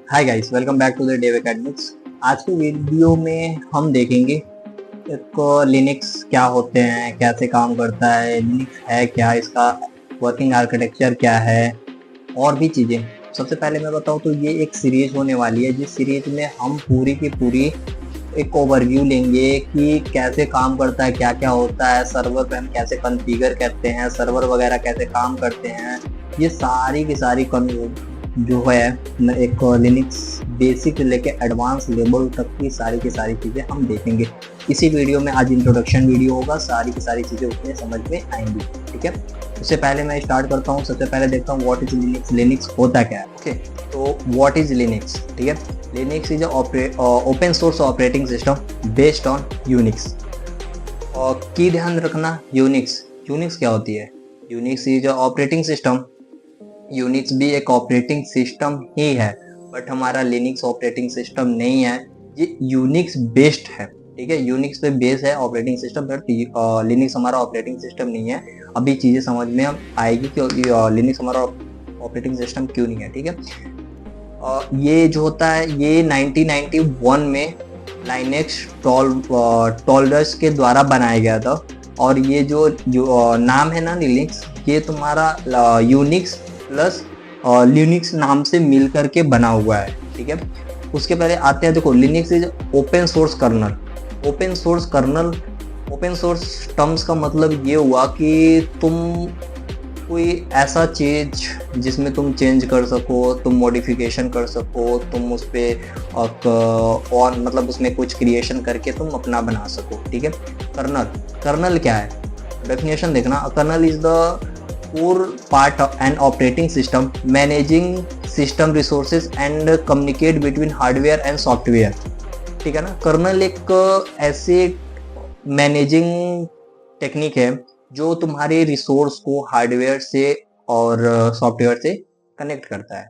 Hi guys, welcome back to the Dev academics. आज के video में हम देखेंगे एक लिनक्स क्या होते हैं, कैसे काम करता है, लिनक्स है क्या, इसका वर्किंग आर्किटेक्चर क्या है और भी चीज़ें। सबसे पहले मैं बताऊं तो ये एक सीरीज होने वाली है, जिस सीरीज में हम पूरी की पूरी एक ओवरव्यू लेंगे कि कैसे काम करता है, क्या क्या होता है, सर्वर पे हम कैसे कॉन्फ़िगर करते हैं, सर्वर वगैरह कैसे काम करते हैं। ये सारी की सारी जो है एक लिनक्स बेसिक लेके एडवांस लेवल तक की सारी चीज़ें हम देखेंगे इसी वीडियो में। आज इंट्रोडक्शन वीडियो होगा, सारी की सारी चीज़ें उसमें समझ में आएंगी। ठीक है, उससे पहले मैं स्टार्ट करता हूँ। सबसे पहले देखता हूँ व्हाट इज लिनक्स, लिनक्स होता क्या है। ओके, तो व्हाट इज लिनक्स। ठीक है, Linux is open source operating system based on Unix. और की ध्यान रखना, यूनिक्स यूनिक्स क्या होती है। Unix is operating system. Unix भी एक ऑपरेटिंग सिस्टम ही है, बट हमारा लिनक्स ऑपरेटिंग सिस्टम नहीं है, ये यूनिक्स बेस्ड है। ठीक है, यूनिक्स पे बेस है ऑपरेटिंग सिस्टम, बट लिनक्स हमारा ऑपरेटिंग सिस्टम नहीं है। अभी चीज़ें समझ में आएगी कि लिनक्स हमारा ऑपरेटिंग सिस्टम क्यों नहीं है। ठीक है, ये जो होता है ये 1991 में लाइनेक्स टॉर्वल्ड्स के द्वारा बनाया गया था। और ये जो नाम है ना लिनक्स, ये तुम्हारा यूनिक्स प्लस लिनक्स नाम से मिल करके बना हुआ है। ठीक है, उसके पहले आते हैं, देखो Linux is open source kernel. Open source kernel, open source terms का मतलब ये हुआ कि तुम कोई ऐसा चीज जिसमें तुम चेंज कर सको, तुम मॉडिफिकेशन कर सको, तुम उस पर और मतलब उसमें कुछ क्रिएशन करके तुम अपना बना सको। ठीक है, कर्नल, कर्नल क्या है, डेफिनेशन देखना। Kernel is the core part of an operating system managing system resources and communicate between hardware and software. ठीक है ना, कर्नल एक ऐसे मैनेजिंग टेक्निक है जो तुम्हारे रिसोर्स को हार्डवेयर से और सॉफ्टवेयर से कनेक्ट करता है।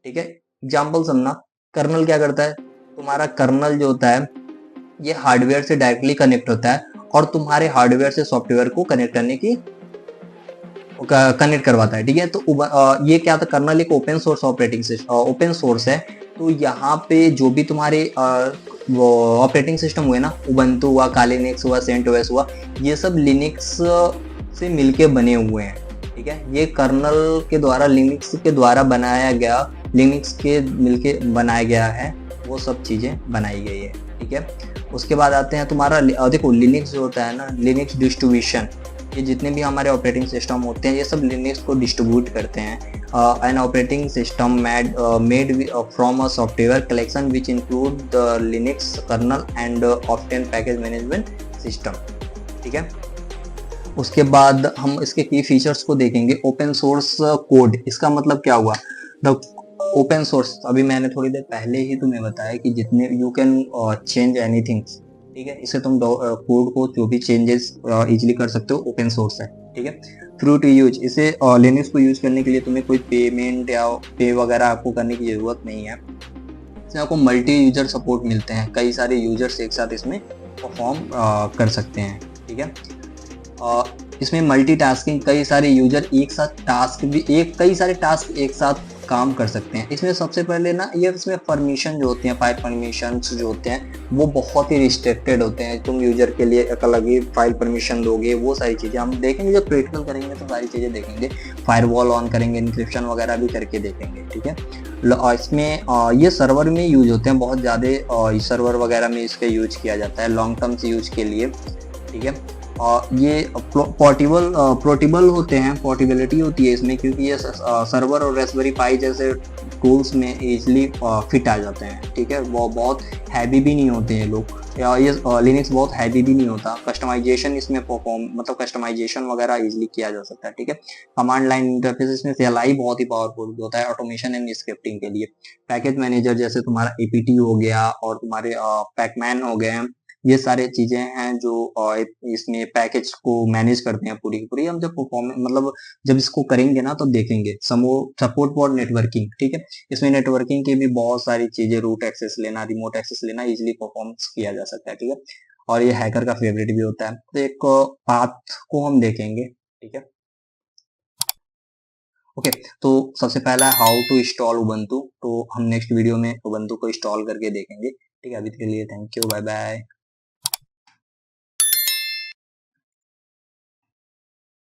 ठीक है, एग्जाम्पल समझना, कर्नल क्या करता है। तुम्हारा कर्नल जो होता है ये हार्डवेयर से डायरेक्टली कनेक्ट होता है और तुम्हारे हार्डवेयर से सॉफ्टवेयर को कनेक्ट करने की कनेक्ट करवाता है। ठीक है, तो ये क्या था, कर्नल एक open source operating system, open source है। तो यहाँ पे जो भी तुम्हारे वो ऑपरेटिंग सिस्टम हुए ना, उबंटू हुआ, कालिनेक्स हुआ, सेंटोस हुआ, ये सब लिनक्स से मिलके बने हुए हैं। ठीक है, ये कर्नल के द्वारा, लिनक्स के द्वारा बनाया गया, लिनक्स के मिलके बनाया गया है, वो सब चीज़ें बनाई गई है। ठीक है, उसके बाद आते हैं तुम्हारा देखो लिनक्स जो होता है ना, लिनक्स डिस्ट्रीब्यूशन, ये जितने भी हमारे ऑपरेटिंग सिस्टम होते हैं ये सब लिनक्स को डिस्ट्रीब्यूट करते हैं। An operating system made from a software collection which include the Linux kernel and often package management system. ठीक है, उसके बाद हम इसके की फीचर्स को देखेंगे। ओपन सोर्स कोड, इसका मतलब क्या हुआ। द ओपन सोर्स, अभी मैंने थोड़ी देर पहले ही तुम्हें बताया कि जितने यू कैन चेंज एनीथिंग। ठीक है, इसे तुम कोड को जो भी चेंजेस इजीली कर सकते हो, ओपन सोर्स है। ठीक है, फ्री टू यूज, इसे लिनक्स को यूज करने के लिए तुम्हें कोई पेमेंट या पे वगैरह आपको करने की जरूरत नहीं है। इसमें आपको मल्टी यूजर सपोर्ट मिलते हैं, कई सारे यूजर्स एक साथ इसमें परफॉर्म कर सकते हैं। ठीक है, इसमें मल्टीटास्किंग, कई सारे यूजर एक साथ टास्क भी कई सारे टास्क एक साथ काम कर सकते हैं। इसमें सबसे पहले ना ये इसमें परमिशन जो होती हैं, फाइल परमिशन जो होते हैं वो बहुत ही रिस्ट्रिक्टेड होते हैं। तुम यूजर के लिए एक अलग ही फाइल परमिशन दोगे, वो सारी चीज़ें हम देखेंगे जब प्रैक्टिकल करेंगे तो सारी चीज़ें देखेंगे। फायरवॉल ऑन करेंगे, इंक्रिप्शन वगैरह भी करके देखेंगे। ठीक है, इसमें ये सर्वर में यूज होते हैं बहुत ज़्यादा, सर्वर वगैरह में इसका यूज किया जाता है लॉन्ग टर्म से यूज के लिए। ठीक है, ये पोर्टेबल होते हैं, पोर्टेबिलिटी होती है इसमें, क्योंकि ये सर्वर और रेस्पबेरी पाई जैसे टूल्स में इजीली फिट आ जाते हैं। ठीक है, वो बहुत हैवी भी नहीं होते हैं लोग, या ये लिनक्स बहुत हैवी भी नहीं होता। कस्टमाइजेशन इसमें परफॉर्म मतलब कस्टमाइजेशन वगैरह इजीली किया जा सकता है। ठीक है, कमांड लाइन इंटरफेस इसमें CLI बहुत ही पावरफुल होता है ऑटोमेशन एंड स्क्रिप्टिंग के लिए। पैकेज मैनेजर जैसे तुम्हारा APT हो गया और तुम्हारे पैकमैन हो गए, ये सारे चीजें हैं जो इसमें पैकेज को मैनेज करते हैं पूरी की पूरी। हम जब परफॉर्मेंस मतलब जब इसको करेंगे ना तो देखेंगे। सपोर्ट फॉर नेटवर्किंग, ठीक है, इसमें नेटवर्किंग की भी बहुत सारी चीजें, रूट एक्सेस लेना, रिमोट एक्सेस लेना इजिली परफॉर्मेंस किया जा सकता है। ठीक है, और ये हैकर का फेवरेट भी होता है। तो एक पाथ को हम देखेंगे। ठीक है, ओके, तो सबसे पहला है हाउ टू इंस्टॉल उबंटू। तो हम नेक्स्ट वीडियो में उबंटू को इंस्टॉल करके देखेंगे। ठीक है, अभी के लिए थैंक यू, बाय बाय।